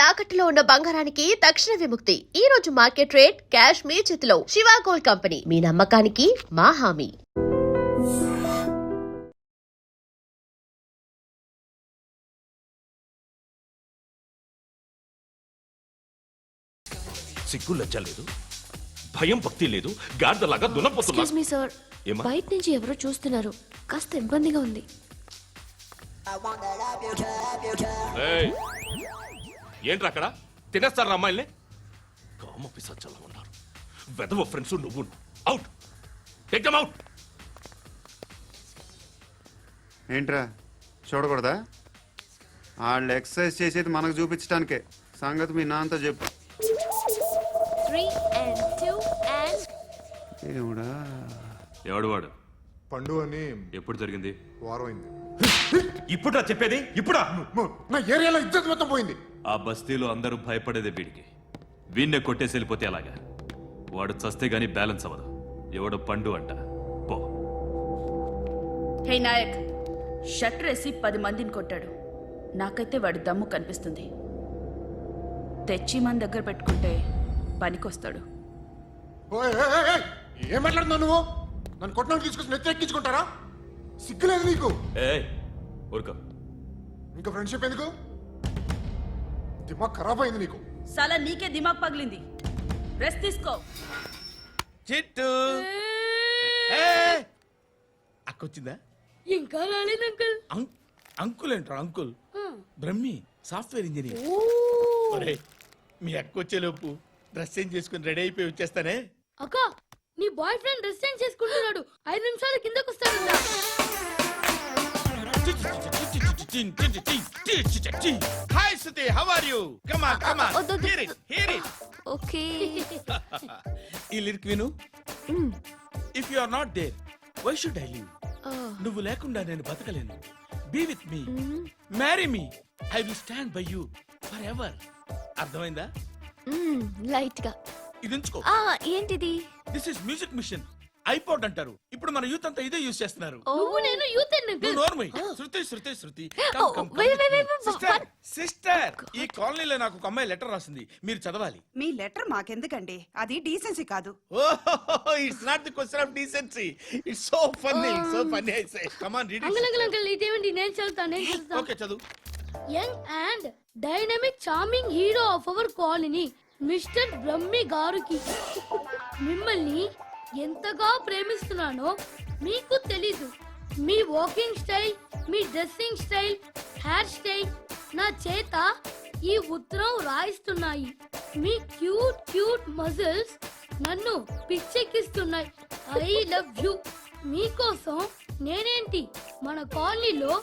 తాకట్టులో ఉన్న బంగారానికి తక్షణ విముక్తి. ఈ రోజు మార్కెట్ రేట్ క్యాష్ మీ చేతిలో. శివ గోల్డ్ కంపెనీ, మీ నమ్మకానికి మా హామీ. సిగ్గు లజ్జ లేదు, భయం భక్తి లేదు, గాడిదలాగా దున్నపోతున్నా. ఎక్స్క్యూజ్ మీ సార్, బయట నుంచి ఎవరో చూస్తున్నారు, కాస్త ఇబ్బందిగా ఉంది. ఏయ్, ఏంట్రా అక్కడ తినేస్తారా అమ్మాయిల్ని? కామ పిశాచాలా ఉన్నారు. వెదవ ఫ్రెండ్స్ నువ్వు. Out, take them out. ఏంట్రా చూడకూడదా? వాళ్ళు ఎక్సర్సైజ్ చేసేది మనకు చూపించడానికే. సంగతి మీ నాన్నతో చెప్పు. 3 and 2 and ఏమిడా ఎవడు వాడు? పండు అని ఎప్పుడు జరిగింది? వారం అయింది. ఇప్పుడా చెప్పేది? ఇప్పుడా? నా ఏరియాలో ఇజ్జత్ మొత్తం పోయింది. ఆ బస్తీలో అందరూ భయపడేదే వీడికి. వీణ్ణే కొట్టేసి వెళ్ళిపోతే అలాగా. వాడు చస్తే గానీ బ్యాలెన్స్ అవ్వదు. ఎవడో పండు అంట. పో. హే నాయక్, షట్టర్ వేసి 10 మందిని కొట్టాడు. నాకైతే వాడి దమ్ము కనిపిస్తుంది. తెచ్చి మన దగ్గర పెట్టుకుంటే పనికొస్తాడు. ఓయ్, ఏయ్, ఏయ్, ఏయ్, ఏం మాట్లాడుతున్నావు నువ్వు? నన్ను కొట్టడానికి తీసుకొచ్చి నెత్తి ఎక్కించుకుంటారా? సిగ్గులేదు నీకు? ఏ ఊరుకో. ఇంకా ఫ్రెండ్షిప్ ఎందుకు? దిమాగ్ ఖరాబ్ అయింది నీకు. సాలా నీకే దిమాగ్ పగిలింది. రెస్ట్ తీసుకో. చిట్టు అక్కొచ్చిందా? ఇంకా రాలేదు అంకుల్. అంకుల్ ఏంట్రా అంకుల్? Brahmi software engineer. ఒరే, మీ అక్కొచ్చేలోపు డ్రెస్ చేంజ్ చేసుకుని రెడీ అయిపోయి వచ్చేస్తానే. అక్క, నీ బాయ్ ఫ్రెండ్ డ్రెస్ చేంజ్ చేసుకుంటున్నాడు. 5 నిమిషాలు కిందకు వస్తాడంట. Hi Suti, how are you? Come on come on, hear it hear it. Okay. ఈ లిరిక్ విను. If you are not there, why should I live? నువ్వు లేకుండా నేను బతకలేను. Be with me, marry me, I will stand by you forever. అర్థమైందా? Light గా. ఇది ఉంచుకో. ఏంటిది? This is music mission. IPod అంటారు. ఇప్పుడు మన యూత్ అంతా ఇదే యూజ్ చేస్తున్నారు. నువ్వు నేను యూత్ నువ్వు నోర్మై. శృతి శృతి శృతి. Sister. సిస్టర్, ఈ కాలనీలో నాకు ఒక అమ్మాయి లెటర్ రాసింది, మీరు చదవాలి. మీ లెటర్ మాకెందుకండి? అది డీసెన్సీ కాదు. ఓహో, it's not the question of decency. It's so funny, so funny. I say come on read uncle it. Uncle uncle, ఇదేంటి? నేను చదువుతాను. ఓకే, చదువు. Young and dynamic charming hero of our colony mister Brahmi గారికి మిమ్మల్ని ఎంతగా ప్రేమిస్తున్నానో మీకు తెలీదు. మీ వాకింగ్ స్టైల్, మీ dressing style, hair style నా చేత ఈ ఉత్తరం రాయిస్తున్నాయి. మీ క్యూట్ క్యూట్ మజిల్స్ నన్ను పిచ్చెక్కిస్తున్నాయి. I love you. మీకోసం నేనేంటి, మన కాలనీలో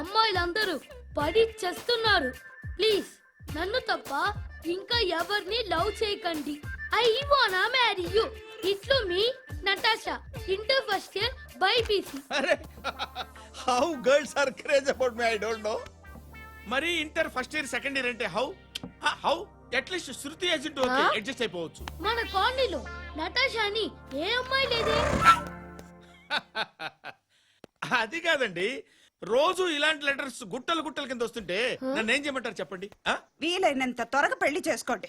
అమ్మాయిలందరూ పడి చేస్తున్నారు. ప్లీజ్ నన్ను తప్ప ఇంకా ఎవరిని లవ్ చేయకండి. ఐ వానా మ్యారీ యూ. ఇట్లు మీ Natasha, inter first year BiPC. అరే, how girls are craze about me, I don't know. మరి inter first year second year అంటే how how at least Shruti agent okay, adjust అయిపోవచ్చు. మన కాలనీలో నటాషా అని ఏ అమ్మాయి లేదే. అది కాదండి, రోజు ఇలాంటి లెటర్స్ గుట్టలు గుట్టల కింద వస్తుంటే నన్ను ఏం చేయమంటారు చెప్పండి? వీలైనంత త్వరగా పెళ్లి చేసుకోండి.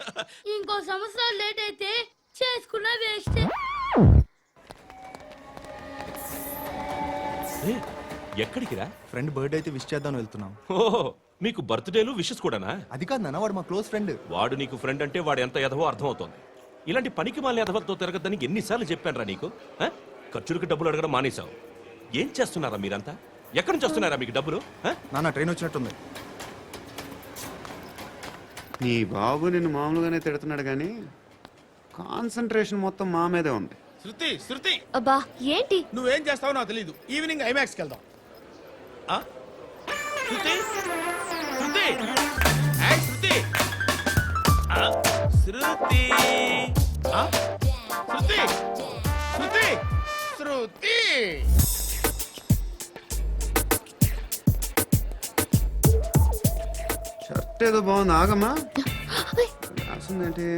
ఇంకో సంవత్సరాలు లేట్ అయితే చేసుకున్న వేస్ట్. ఎక్కడికి రా? ఫ్రెండ్ బర్త్డే అయితే విష్ చేద్దాం వెళ్తున్నాం. ఓహో, మీకు బర్త్డేలు విషెస్ కూడానా? అది కాదు నాన్న, వాడు మా క్లోజ్ ఫ్రెండ్. వాడు నీకు ఫ్రెండ్ అంటే వాడు ఎంత ఎదవో అర్థమవుతోంది. ఇలాంటి పనికి మాలిన ఎదవలతో తిరగద్దని ఎన్నిసార్లు చెప్పానురా నీకు? ఖర్చులకు డబ్బులు అడగడం మానేశావు. ఏం చేస్తున్నారా మీరంతా? ఎక్కడి నుంచి వస్తున్నారా మీకు డబ్బులు? నాన్న ట్రైన్ వచ్చినట్టుంది. నీ బాబు నిన్ను మామూలుగానే తిడుతున్నాడు కానీ కాన్సన్ట్రేషన్ మొత్తం మా మీదే ఉంది. శృతి శృతి, అబ్బా ఏంటి? నువ్వేం చేస్తావో నాకు తెలీదు. ఈవినింగ్ ఐమాక్స్కి వెళ్దాం. శృతి శృతి, ఏయ్ శృతి, శృతి, శృతి, శృతి, శృతి. షర్ట్ ఏదో బాగుంది, ఆగమ్మా. రాసిందేంటి?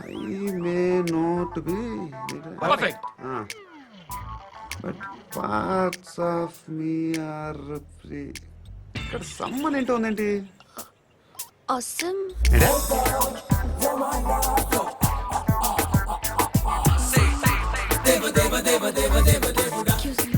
I may not be perfect. But parts of me are free. ఇక్కడ సమ్మన్ ఏంటో ఉందేంటి? awesome. ఏంటే? Excuse me.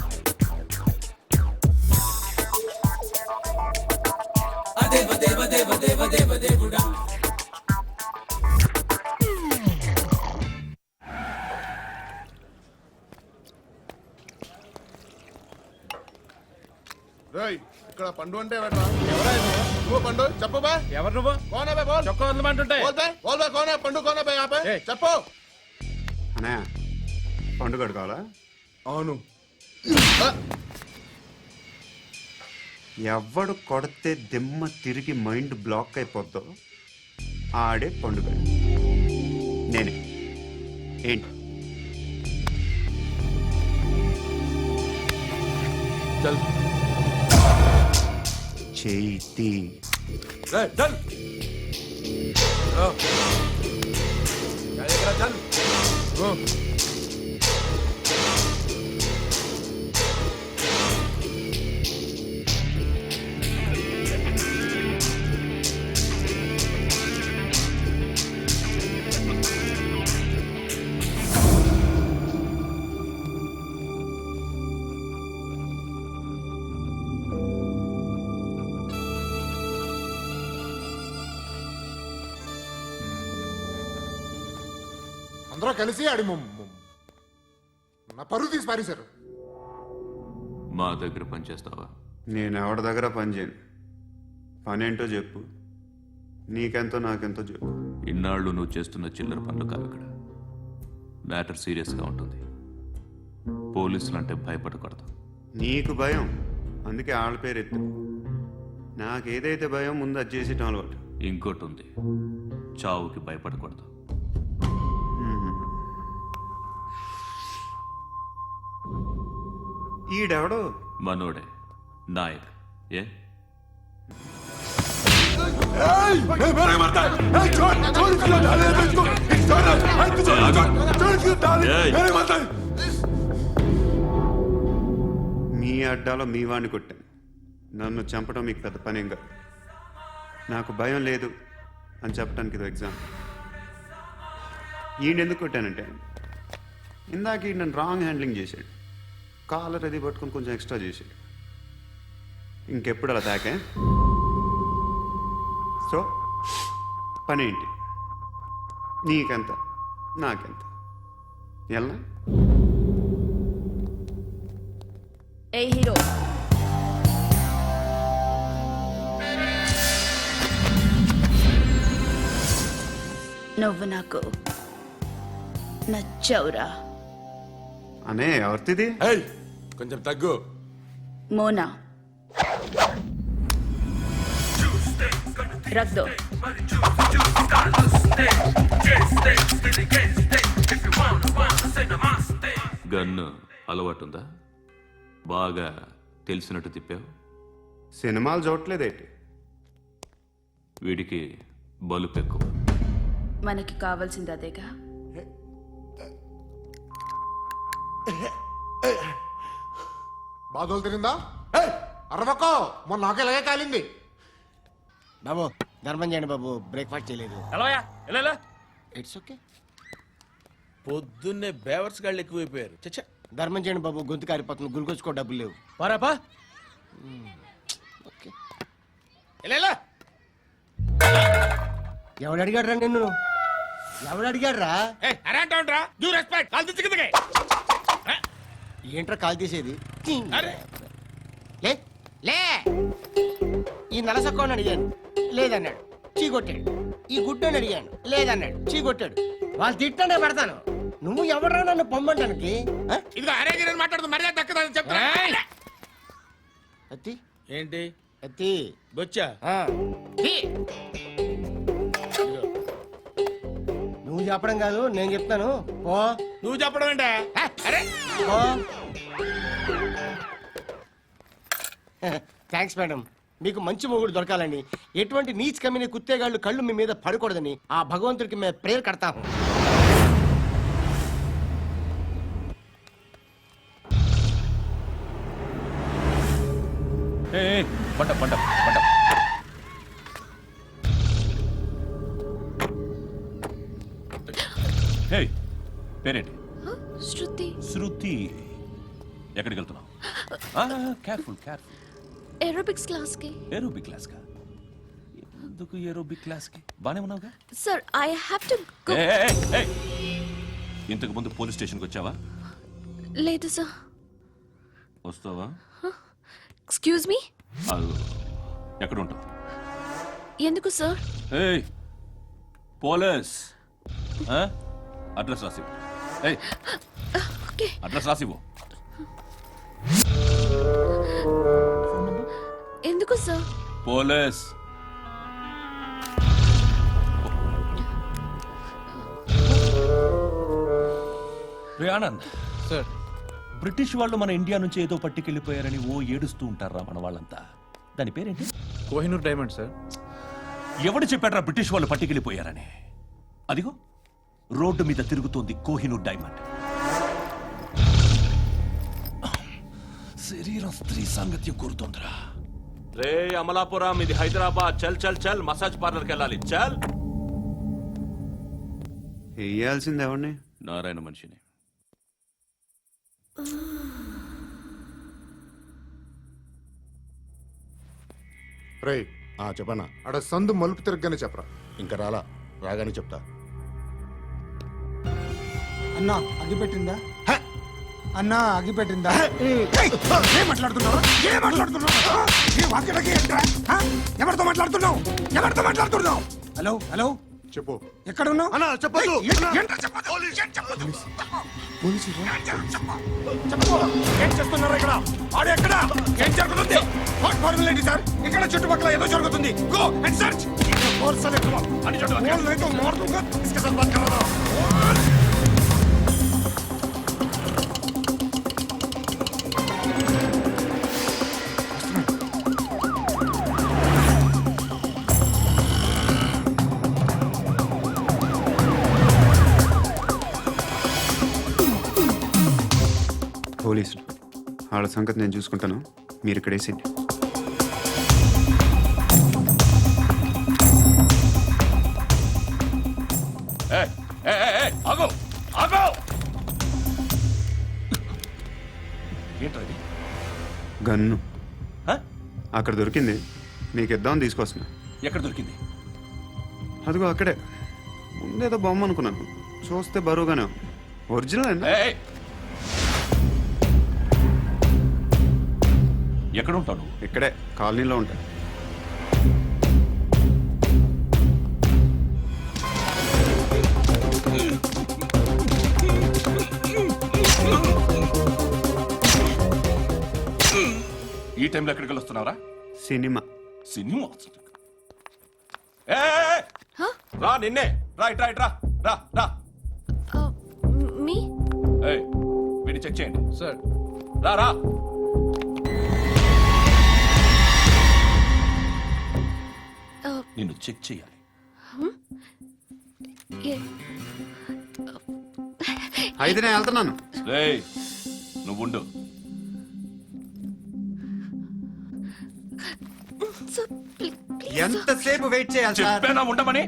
రేయ్ ఇక్కడ పండు అంటే ఎవరా నువ్వు పండు చెప్పు బా ఎవరు నువ్వు కోనే బే బోల్ చొక్కా వదలమంటుంటే బోల్ బే కోనే పండు కోనే బే ఆపే ఏయ్. చెప్పు అన్నయ్య పండుగ కావాలా? అవును ఎవడు కొడితే దిమ్మ తిరిగి మైండ్ బ్లాక్ అయిపోద్దో ఆడే పండుగ. నేనే. ఏంటి? చల్ చేతి రేయ్ చల్ చల్ అందరూ కలిసి ఆడి నా పరువు తీసి పారేశారు. మా దగ్గర పనిచేస్తావా? నేను ఎవరి దగ్గర పని చేయను. పని ఏంటో చెప్పు. నీకెంతో నాకెంతో చెప్పు. ఇన్నాళ్ళు నువ్వు చేస్తున్న చిల్లర పనులు కావు ఇక్కడ. మ్యాటర్ సీరియస్గా ఉంటుంది. పోలీసులు అంటే భయపడకూడదు. నీకు భయం, అందుకే ఆళ్ళ పేరు ఎత్తు. నాకేదైతే భయం ముందు అది చేసేటం అలవాటు. ఇంకోటి ఉంది, చావుకి భయపడకూడదు. ఈడెవడో మనోడే నాయక్. ఏ మీ అడ్డాలో మీ వాడిని కొట్టాను. నన్ను చంపడం మీకు పెద్ద పనేం కాదు. నాకు భయం లేదు అని చెప్పడానికి ఇది ఎగ్జామ్. ఈయన ఎందుకు కొట్టానంటే ఇందాక ఈయన నన్ను రాంగ్ హ్యాండ్లింగ్ చేశాడు. కాలర్ అది పట్టుకొని కొంచెం ఎక్స్ట్రా చేశాడు. ఇంకెప్పుడు అలా తాకే. సో పని ఏంటి? నీకెంత నాకెంత ఎలా? ఏ హీరో, నువ్వు నాకు నచ్చవురా. అనే ఎవరిది? ఏయ్ కొంచెం తగ్గు. మోనా రక్ దో. గన్ను అలవాటుందా? బాగా తెలిసినట్టు తిప్పావు. సినిమాలు చూడట్లేదేంటి? వీడికి బలుపు ఎక్కువ. మనకి కావాల్సింది అదేగా. బాధలు తిరిందా? ఏయ్ అరవకో, మొన్న నాకు ఇలాగే కాలింది. బాబు ధర్మం చేయండి బాబు, బ్రేక్ఫాస్ట్ చేయలేదు. ఎలా ఇట్స్ ఓకే. పొద్దున్నే బేవర్స్ గాళ్ళు ఎక్కువైపోయారు. చచ్చా, ధర్మం చేయండి బాబు, గొంతు కారిపోతుంది, గురికొచ్చుకో డబ్బులు లేవు. పారాపా. ఓకే. ఎలా ఎవడు అడిగాడు రా నిన్ను? ఎవడు అడిగాడు రా? అరే అంటావుంట్రా, డ్యూ రెస్పెక్ట్. కాల్ తెచ్చి కిందకి. ఏంట్రా కాల్ తీసేది? అరే లే లే. ఈ నలసక్కని అడిగాను, లేదన్నాడు, చీ కొట్టాడు. ఈ గుడ్డని అడిగాను, లేదన్నాడు, చీ కొట్టాడు. వాళ్ళు తిట్టానే పెడతాను. నువ్వు ఎవడరా నన్ను పొమ్మంటానికి? ఇదిగో అరే గిరని మాట్లాడుతూ మర్యాద దక్కదని చెప్తా. అత్తి ఏంటి అత్తి బొచ్చా? తీ. నువ్వు చెప్పడం కాదు, నేను చెప్తాను. పో నువ్వు చెప్పడం ఏంటే? అరే పో. Thanks madam. మీకు మంచి మొగుడు దొరకాలని, ఎటువంటి నీచ్ కమ్మిన కుత్తేగాళ్ళు కళ్ళు మీ మీద పడకూడదని ఆ భగవంతుడికి మేము ప్రేయర్ కడతాము. పంట పంట పంట. హే పేరేంటి? శృతి. శృతి. ఎక్కడికి వెళ్తున్నావు? Careful careful. ఏరోబిక్స్ క్లాస్ కి. ఏరోబిక్ క్లాస్ కా? ఎందుకు ఏరోబిక్ క్లాస్ కి? బానే ఉన్నావుగా? Sir I have to go. ఇంతకు ముందు పోలీస్ స్టేషన్కి వచ్చావా? లేదు సార్. వస్తావా? Excuse me. ఎక్కడ ఉంటావు? ఎందుకు సార్? ఏయ్ పోలీస్ అడ్రస్ రాసివ్వు. ఏయ్ ఓకే. అడ్రస్ రాసివ్వు. ఎందుకు సార్? పోలీస్. రే ఆనంద్ సార్. బ్రిటిష్ వాళ్ళు మన ఇండియా నుంచి ఏదో పట్టుకెళ్ళిపోయారని ఓ ఏడుస్తూ ఉంటారా మన వాళ్ళంతా? దాని పేరేంటి? Kohinoor diamond sir. ఎవడు చెప్పాడ్రా బ్రిటిష్ వాళ్ళు పట్టుకెళ్ళిపోయారని? అదిగో రోడ్డు మీద తిరుగుతోంది కోహినూర్ డైమండ్. శరీరం స్త్రీ సాంగత్యం కోరుతోందిరా. రే అమలాపురం, ఇది హైదరాబాద్. చల్ చల్ చల్, మసాజ్ పార్లర్కి వెళ్ళాలి. చల్. వేయాల్సింది ఎవరిని? నారాయణ మనిషిని. రే చెప్పనా అడ సందు మలుపు తిరగగానే చెప్పరా. ఇంకా రాగానే చెప్తా. అన్నా అగిపెట్టిందా? అన్నా అగిపెట్టిందా? ఏం మాట్లాడుతున్నావు? ఏం మాట్లాడుతున్నావు? ఎవరితో మాట్లాడుతున్నావు? ఎవరితో మాట్లాడుతున్నావు? హలో హలో చెప్పు. ఎక్కడ ఉన్నావు? అన్నా చెప్పదు. ఏం చేస్తున్నారు ఇక్కడ? ఆడు ఎక్కడ? ఏం జరుగుతుంది? వాట్ ఫార్ములేంటి సార్? ఇక్కడ చుట్టుపక్కల ఏదో జరుగుతుంది. Go and search. అని పోలీసులు వాళ్ళ సంగతి నేను చూసుకుంటాను, మీరు ఇక్కడ వేసేయండి. ఆగో ఆగో. ఏంటది? గన్ను అక్కడ దొరికింది, మీకు ఇద్దామని తీసుకొస్తున్నా. ఎక్కడ దొరికింది? అదిగో అక్కడే. ముందేదో బొమ్మ అనుకున్నాను, చూస్తే బరువుగానే ఉంది. ఒరిజినల్ అండి. ఎక్కడ ఉంటావు? ఇక్కడే కాలనీలో ఉంటా. ఈ టైంలో ఎక్కడికి వస్తున్నావురా? సినిమా. సినిమా? రా నిన్నే. రా ఇట్రా ఇట్రా. రా రా. మీ వీడిని చెక్ చేయండి. సార్. రా రా. నిన్ను చెక్ చేయాలి. అయితే నేను వెళ్తున్నాను. రేయ్ నువ్వుండు. ఎంతసేపు వెయిట్ చేయాలి సార్? చెప్పేనా ఉండమని?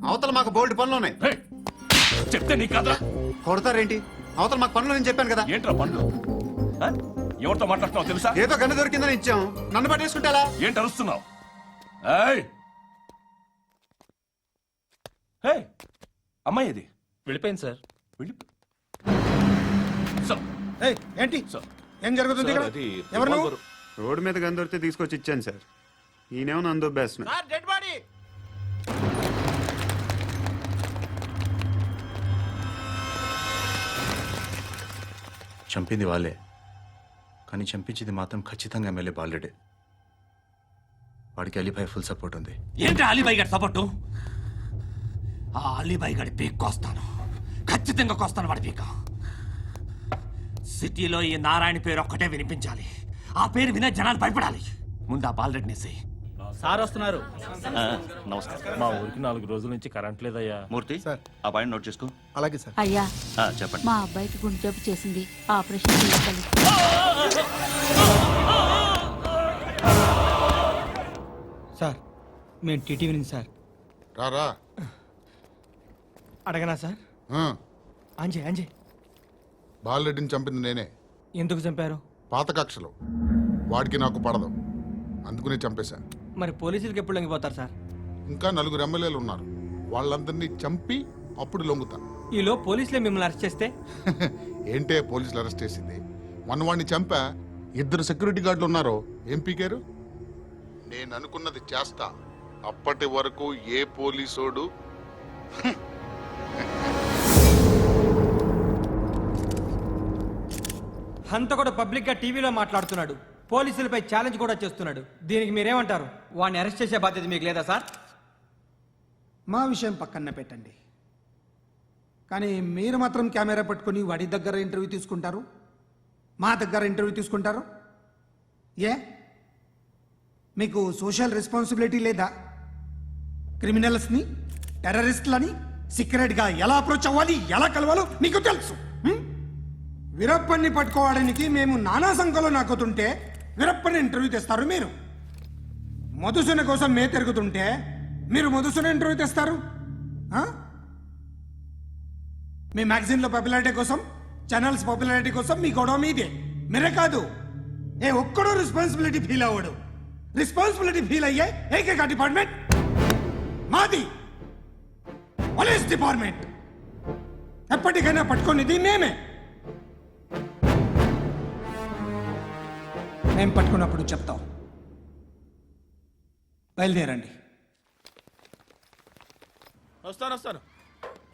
అవతల మాకు బోల్డ్ పనులు ఉన్నాయి. చెప్తే నీ కదా కొడతారేంటి? అవతల మాకు పనులు నేను చెప్పాను కదా. ఏంట్రా పనులు? ఎవరితో మాట్లాడుతున్నావు తెలుసా? ఏదో గన్ను దొరికిందని ఇచ్చాం, నన్ను పట్టేసుకుంటా. ఏంటి అరుస్తున్నావు? అమ్మాయి ఇది వెళ్ళిపోయింది సార్. వెళ్ళి ఏంటి సార్ ఏం జరుగుతుంది ఇక్కడ? అది ఎవరు నువ్వు? రోడ్డు మీద గన్ను దొరికితే తీసుకొచ్చి ఇచ్చాను సార్. ఈయనేమో నన్ను దొబ్బేస్తున్నా. Dead body. చంపింది వాళ్ళే, కానీ చంపించింది మాత్రం ఖచ్చితంగా ఎమ్మెల్యే బాలుడే. వాడికి అలీభాయ్ ఫుల్ సపోర్ట్ ఉంది. ఏంటి అలీబాయి గారి సపోర్టు? ఆ అలీబాయి గారి పీక్ కోస్తాను, ఖచ్చితంగా కోస్తాను వాడి పీక. సిటీలో ఈ నారాయణ పేరు ఒక్కటే వినిపించాలి. ఆ పేరు వినే జనాలు భయపడాలి. ముందు ఆ బాలరెడ్డిని సార్ వస్తున్నారు. నమస్కారం. మా ఊరికి 4 రోజుల నుంచి కరెంట్ లేదయ్యా. మూర్తి ఆ పాయింట్ నోట్ చేసుకో. అలాగే సార్. అయ్యా చెప్పండి. మా అబ్బాయికి గుండె జబ్బు చేసింది, ఆపరేషన్ చేయాలి. సార్ మేము టీటీవీ నుంచి సార్. రారా. అడగనా సార్? అంజయ్ అంజయ్ బాలరెడ్డిని చంపింది నేనే. ఎందుకు చంపారు? పాత కక్షలో వాడికి నాకు పడదు, అందుకునే చంపేశా. మరి పోలీసులకి ఎప్పుడు లొంగిపోతారు సార్? ఇంకా 4 ఎమ్మెల్యేలు ఉన్నారు, వాళ్ళందరినీ చంపి అప్పుడు లొంగుతా. ఈలో పోలీసులే మిమ్మల్ని అరెస్ట్ చేస్తే? ఏంటే పోలీసులు అరెస్ట్ చేసింది? మొన్న వాడిని చంపా, 2 సెక్యూరిటీ గార్డులు ఉన్నారో ఏం పీకారు? నేను అనుకున్నది చేస్తా, అప్పటి వరకు ఏ పోలీసోడు అంత కూడా పబ్లిక్ గా టీవీలో మాట్లాడుతున్నాడు, పోలీసులపై ఛాలెంజ్ కూడా చేస్తున్నాడు. దీనికి మీరేమంటారు? వాడిని అరెస్ట్ చేసే బాధ్యత మీకు లేదా సార్? మా విషయం పక్కన పెట్టండి, కానీ మీరు మాత్రం కెమెరా పట్టుకొని వాడి దగ్గర ఇంటర్వ్యూ తీసుకుంటారు, మా దగ్గర ఇంటర్వ్యూ తీసుకుంటారు. ఏ మీకు సోషల్ రెస్పాన్సిబిలిటీ లేదా? క్రిమినల్స్ని, టెర్రరిస్టులని సీక్రెట్గా ఎలా అప్రోచ్ అవ్వాలి, ఎలా కలవాలో మీకు తెలుసు. వీరప్పన్ని పట్టుకోవడానికి మేము నానా సంఖ్యలో నాకుతుంటే వీరప్పని ఇంటర్వ్యూ తెస్తారు మీరు. మధుసూన కోసం మే తిరుగుతుంటే మీరు మధుసూన ఇంటర్వ్యూ తెస్తారు. మీ మ్యాగజైన్లో పాపులారిటీ కోసం, ఛానల్స్ పాపులారిటీ కోసం మీ గొడవ మీదే. మీరే కాదు, ఏ ఒక్కడో రెస్పాన్సిబిలిటీ ఫీల్ అవ్వడు. రెస్పాన్సిబిలిటీ ఫీల్ అయ్యే ఏకైక డిపార్ట్మెంట్ మాది, పోలీస్ డిపార్ట్మెంట్. ఎప్పటికైనా పట్టుకునేది మేమే. మేము పట్టుకున్నప్పుడు చెప్తాం. బయలుదేరండి.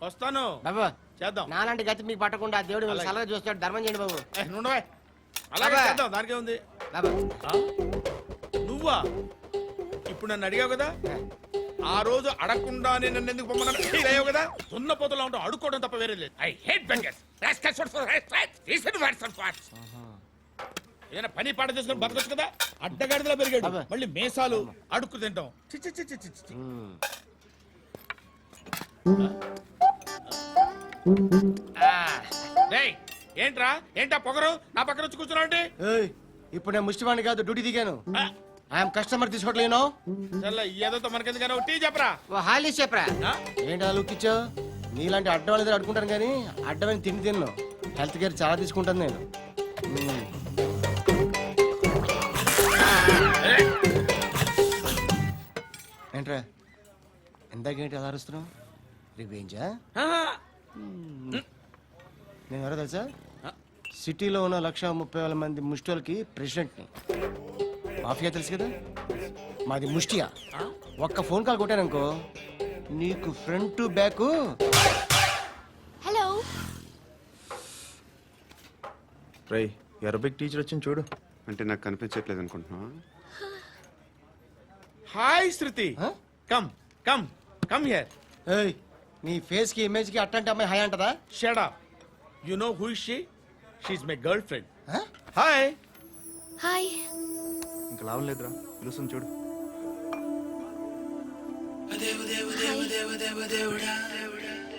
వస్తాను బాబు చేద్దాం. నాలాంటి గతి మీకు పట్టకుండా దేవుడు మిమ్మల్ని సలహా చూస్తాడు. ధర్మం చేయండి బాబు. అలాగే బాబా. చేద్దాం, దానికే ఉంది. బాబు నువ్వా ఇప్పుడు నన్ను అడిగావు కదా, ఆ రోజు అడగకుండానే నన్ను ఎందుకు పొమ్మన్నా ఫీల్ అయ్యావు కదా. సున్న పోతలో ఉంటావు, అడుక్కోవడం తప్ప వేరే లేదు. I hate bangers. ఏదైనా పని పాట చేసుకుని బతకొచ్చు కదా. అడ్డగాడిదలా పెరిగాడు, మళ్ళీ మేసాలు అడుక్కు తింటాం. చి చి చి చి చి చి. రేయ్, ఏంటా పొగరు నా పక్కన వచ్చి కూర్చున్నావు అంటే? ఇప్పుడు నేను ముష్టివాణి కాదు, డ్యూటీ దిగాను. ఐఎమ్ కస్టమర్ తీసుకోవట్లేను. ఏదో మనకెందుకైనా టీ చెప్పరా. హాలీ చెప్పరా. ఏంటి అలా లుక్ ఇచ్చావు? నీలాంటి అడ్డ వాళ్ళ దగ్గర అడుకుంటాను కానీ అడ్డమైన తిండి తిన్ను. హెల్త్ కేర్ చాలా తీసుకుంటాను నేను. ఏంట్రా ఎందాకేంటి అలా అరుస్తున్నావు? రివేంజా? నేను ఎవరో తెలుసా? సిటీలో ఉన్న 130,000 మంది ముష్టిలకి ప్రెసిడెంట్ని. మాఫియా తెలుసు కదా, మాది ముష్టియా. ఒక్క ఫోన్ కాల్ కొట్టాననుకో నీకు ఫ్రంట్ టు బ్యాక్. హలో. రై అరబిక్ టీచర్ వచ్చింది చూడు. అంటే నాకు కనిపించట్లేదు అనుకుంటున్నా. Hi Shruti, come come come here. ఏయ్, నీ ఫేస్ కి ఇమేజ్ కి అట్టంటే అమ్మాయి హాయ్ అంటదా? Shut up. You know who is she? She is my girl friend. Hi. Hi. ఇంకా లాభం లేదురా, పిలుస్తుంది చూడు.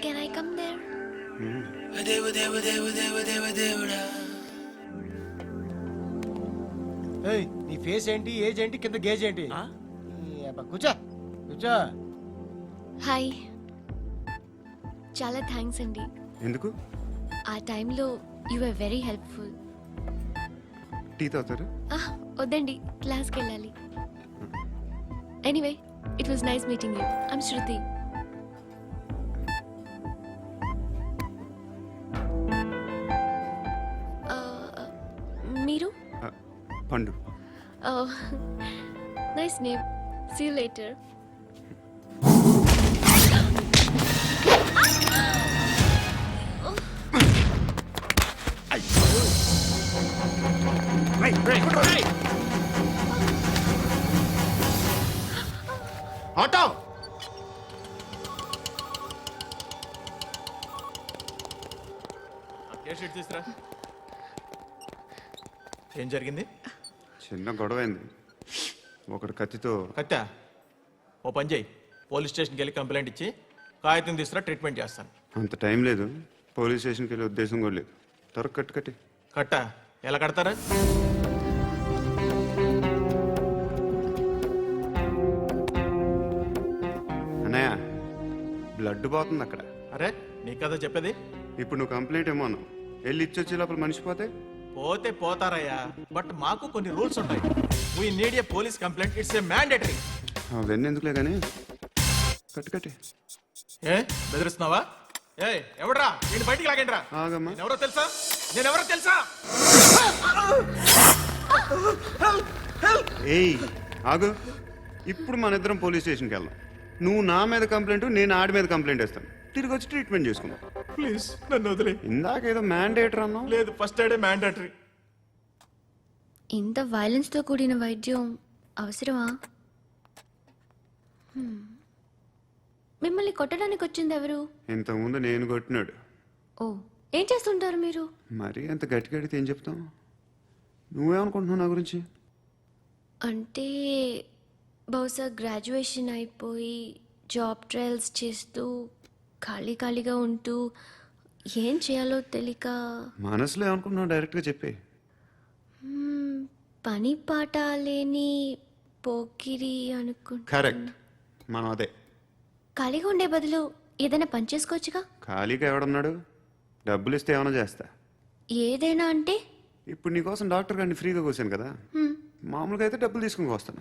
Can I come there? ఏయ్, నీ ఫేస్ ఏంటి, ఏజ్ ఏంటి, కింద గేజ్ ఏంటి? ఈ అబ్బా, కూర్చో కూర్చో. హాయ్. చాలా థ్యాంక్స్ అండి. ఎందుకు? ఆ టైంలో you are very helpful. Tea తాగుతారు? వద్దండి, క్లాస్కి వెళ్ళాలి. Anyway, it was nice meeting you. I'm Shruti. మీరు? Pandu. Nice name. See you later. Auto. తీసురా. ఏం జరిగింది? చిన్న గొడవ అయింది. ఒకడు కత్తితో. కత్తా? ఓ పని చేయి, పోలీస్ స్టేషన్కి వెళ్ళి కంప్లైంట్ ఇచ్చి కాగితం తీసుకురా, ట్రీట్మెంట్ చేస్తాను. అంత టైం లేదు, పోలీస్ స్టేషన్కి వెళ్ళే ఉద్దేశం కూడా లేదు. త్వరగా కట్టి. కట్టా? ఎలా కడతారా? అన్నయ్య, బ్లడ్ పోతుంది అక్కడ. అరే నీ కదా చెప్పేది. ఇప్పుడు నువ్వు కంప్లైంట్ ఏమో అన్నావు, వెళ్ళి ఇచ్చొచ్చే లోపల మనిషి పోతే పోతే పోతారయ్యా, బట్ మాకు కొన్ని రూల్స్ ఉంటాయి. We need a police complaint, it's a mandatory. అవన్నీ ఎందుకులే కానీ కట్టి ఏ బెదిరిస్తున్నావా? ఏ ఎవడ్రా నేను బయటికి లాగండిరా. ఆగమ్మా. నేనెవరో తెలుసా? నేనెవరో తెలుసా? ఏయ్ ఆగు, ఇప్పుడు మన ఇద్దరం పోలీస్ స్టేషన్కి వెళ్దాం. నువ్వు నా మీద కంప్లైంట్, నేను ఆడి మీద కంప్లైంట్ వేస్తాను. తిరిగి వచ్చి ట్రీట్మెంట్ చేసుకుందాం. ప్లీజ్ నన్ను వదిలే. ఇందాక ఏదో మ్యాండేటర్ అన్నావు. లేదు, ఫస్ట్ ఎయిడే మ్యాండేటరీ. ఇంత వైలెన్స్తో కూడిన వైద్యం అవసరమా? మిమ్మల్ని కొట్టడానికి వచ్చింది ఎవరు? ఇంతకుముందు నేను కొట్టినాడు. ఓ, ఏం చేస్తుంటారు మీరు? మరి అంత గట్టిగా అడిగితే ఏం చెప్తాం? నువ్వేమనుకుంటున్నావు నా గురించి? అంటే బహుశా గ్రాడ్యుయేషన్ అయిపోయి జాబ్ ట్రయల్స్ చేస్తూ ఖాళీగా ఉంటూ ఏం చేయాలో తెలియక మనసులో ఏమనుకుంటున్నావు డైరెక్ట్గా చెప్పే. పని పాట లేని పోకిరి అనుకుంటా. కరెక్ట్, మనం అదే. ఖాళీగా ఉండే బదులు ఏదైనా పని చేసుకోవచ్చుగా. ఖాళీగా ఎవడన్నాడు? డబ్బులు ఇస్తే ఏమైనా చేస్తా. ఏదైనా అంటే ఇప్పుడు నీకోసం డాక్టర్ గారిని ఫ్రీగా కూర్చాను కదా, మామూలుగా అయితే డబ్బులు తీసుకుని వస్తాను.